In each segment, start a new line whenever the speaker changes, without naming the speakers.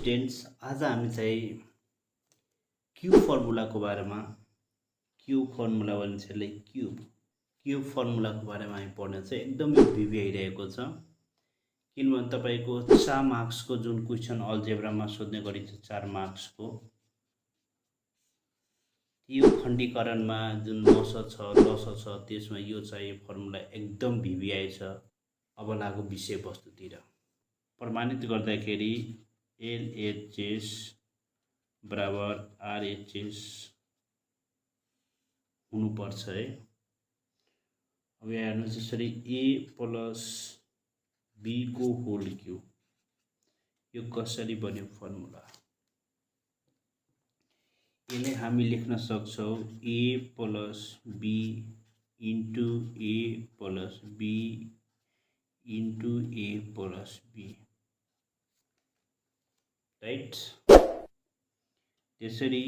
Students, आज हामी चाहिँ क्यूब फर्मुलाको बारेमा क्यूब फर्मुला भनिन्छ यसलाई क्यूब फर्मुलाको बारेमा हामी पढ्न चाहिँ एकदमै भिभी आइरहेको छ। किनभने तपाईको 4 मार्क्सको जुन क्वेसन अल्जेब्रामा सोध्ने गरिन्छ 4 मार्क्सको यो खण्डीकरणमा जुन मस छ लस छ त्यसमा यो चाहिँ फर्मुला एकदम भिभी आएछ। अब लागु विषयवस्तुतिर। प्रमाणित गर्दाखेरि LHS बराबर RHS हुनुपर्छ है। अब यहाँ हेर्नुहोस् यसरी A प्लस B को होल क्यूब यो कसरी बन्यो फर्मुला। यसले हामी लेख्न सक्छौं A plus B into A plus B into A plus B, right. त्यसरी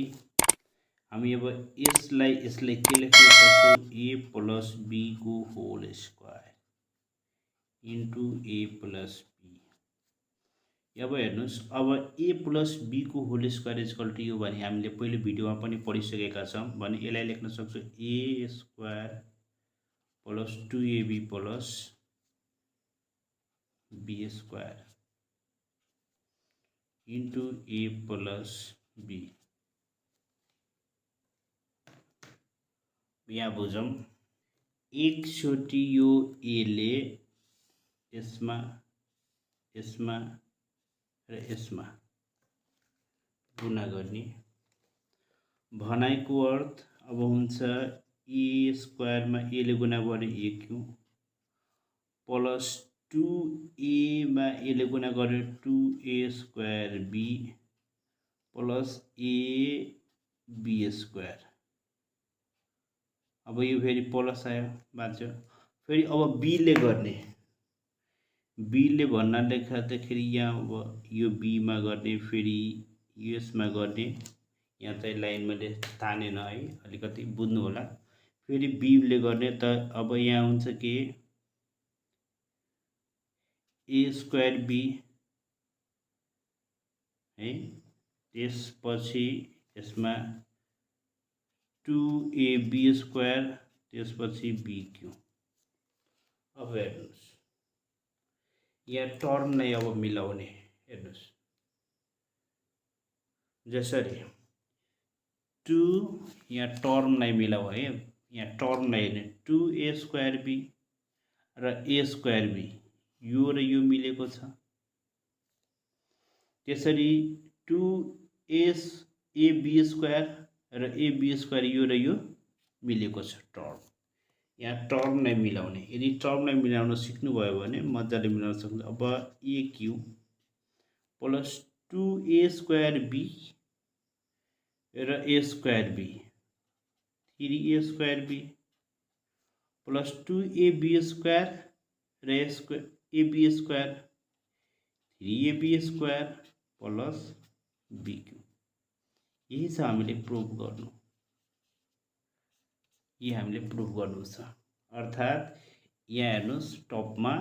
हामी अब यसलाई के लेख्न सक्छौं A प्लस B को whole square into A plus B। अब हेर्नुहोस् अब A प्लस B को होल स्क्वायर इक्वल टु यो भने हामीले पहिले भिडियोमा पनि पढिसकेका छौं। भने यसलाई लेख्न सक्छौं A square plus 2AB plus B square into A plus B। यहाँ बुझौं एकचोटि यो A ले यसमा र यसमा गुणा गर्ने भनाइको अर्थ अब हुन्छ A स्क्वायर मा A ले गुणा गरे A क्यूब प्लस 2A मा A ले गुणा गरे 2A square B plus AB square. अब यो फेरि प्लस आयो बाँच्यो। फेरि अब B ले गर्ने B ले भन्नाले खातिर यहाँ अब यो B मा गर्ने फेरि यसमा गर्ने। यहाँ चाहिँ लाइन मैले तानेन है, अलिकति बुझ्नु होला। फेरि B ले गर्ने त अब यहाँ हुन्छ के A स्क्वायर B है, त्यसपछि यसमा 2AB स्क्वायर त्यसपछि B क्यूब। अब हेर्नुस् यहाँ टर्म नै अब मिलाउने हेर्नुस् जसरी 2 यहाँ टर्म नै मिलाऊ है। यहाँ टर्म नै हेर्ने 2A स्क्वायर B र A स्क्वायर B यो र यो मिलेको छ। त्यसरी 2AB स्क्वायर र AB स्क्वायर यो र यो मिलेको छ टर्म। यहाँ टर्म नै मिलाउने। यदि टर्म नै मिलाउन सिक्नु भयो भने मजाले मिलाउन सक्नुहुन्छ। अब A cube plus 2A square B र A square B 3A square B plus 2AB square र AB square 3AB square plus B cube. यही छ हामीले प्रुफ गर्नु। हामीले प्रुफ गर्नु छ। अर्थात यहाँ हेर्नुस् टपमा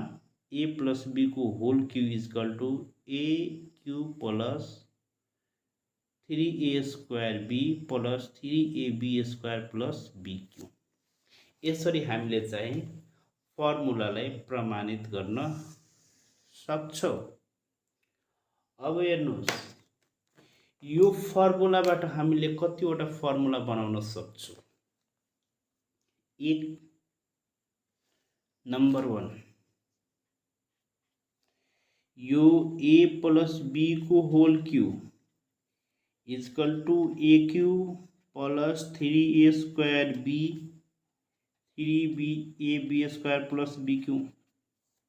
A प्लस B को whole cube equal to A cube plus 3A square B plus 3AB square plus B cube. यसरी हामीले चाहिँ फर्मुलालाई प्रमाणित गर्न सक्छौं। अब हेर्नुस् यो फर्मुलाबाट हामीले कतिवटा फर्मुला बनाउन सक्छौं। एक नंबर 1 यो A प्लस B को whole cube equal to A cube plus 3A square B 3AB square plus B cube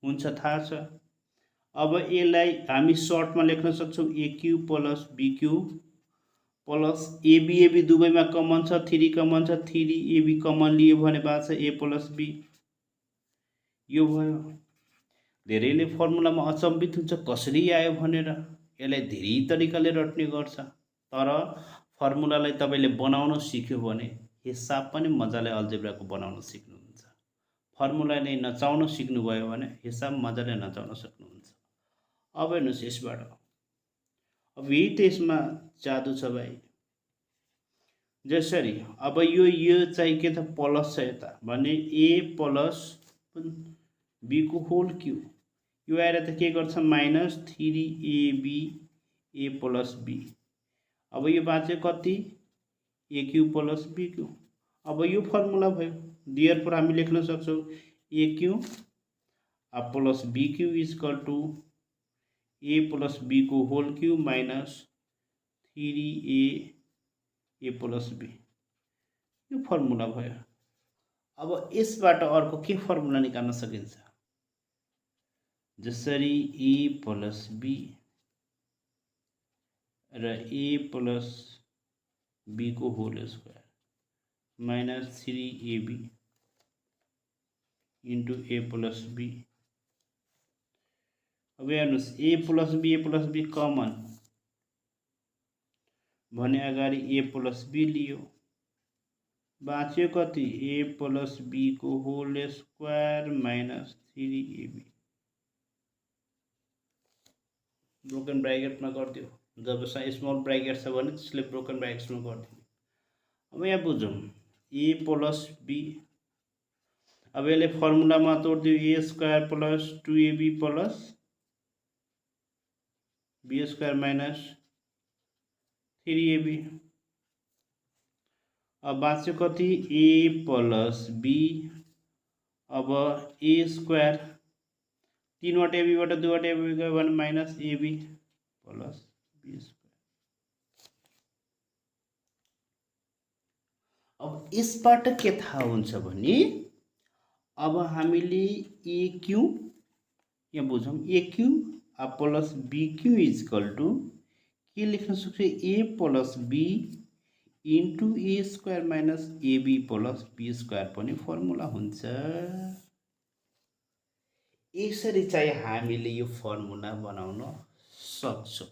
हुन्छ थाहा छ। अब यसलाई हामी सर्टमा लेख्न सक्छौं A cube plus B cube plus AB दुवैमा कमन छ 3 कमन छ 3AB कमन लियो भने बाँच्छ A प्लस B। यो भयो। धेरैले फर्मुलामा अचम्बित हुन्छ कसरी आयो भनेर। यसलाई धेरै तरिकाले रट्ने गर्छ। तर फर्मुलालाई तपाईले बनाउन सिक्यो भने हिसाब पनि मजाले अल्जेब्राको बनाउन सिक्नुहुन्छ। फर्मुला नै नचाउन सिक्नुभयो भने हिसाब मजाले नचाउन सक्नुहुन्छ। अब हेर्नुस् यसबाट अब यही त यसमा जादु छ भाइ। जसरी अब यो चाहिँ के त प्लस छ यता भने ए प्लस बी को होल क्यू, यो आएर त के गर्छ minus 3ab A plus be. अब यो बाँच्यो कति a cube plus b cube. अब यो फर्मुला भयो, देयरफोर हामी लेख्न सक्छौँ a cube plus b cube equal to a plus be को whole cube minus 3a plus b, यो फर्मुला भयो। अब यसबाट अर्को के फर्मुला निकाल्न सकिन्छ, जसरी ए प्लस बी र ए प्लस बी को whole square minus 3ab into A plus be. अब हेर्नुहोस् ए प्लस बी कमन भने अगाडि ए प्लस बी लियो, बाँच्यो कति ए प्लस बी को whole square minus 3ab। Broken ब्रैकेटमा गरिदियो, जब स्मल ब्रैकेट छ भने त्यसले ब्रोकन ब्रैकेट्समा गरिदियो। अब यहाँ बुझौँ ए प्लस बी, अब यसले फर्मुलामा तोडिदियो a square plus 2ab plus be square minus 3ab। अब बाँच्यो कति ए प्लस बी, अब ए स्क्वायर 3वटा एबीबाट 2वटा एबी गयो भने minus AB plus be square. अब यसबाट के थाहा हुन्छ भने अब हामीले ए क्यू यहाँ बुझौँ a cube plus b cube equal to के लेख्न सक्छ a plus b into a square minus AB plus be square पनि फर्मुला हुन्छ। यसरी चाहिँ हामीले यो फर्मुला बनाउन सक्छौँ।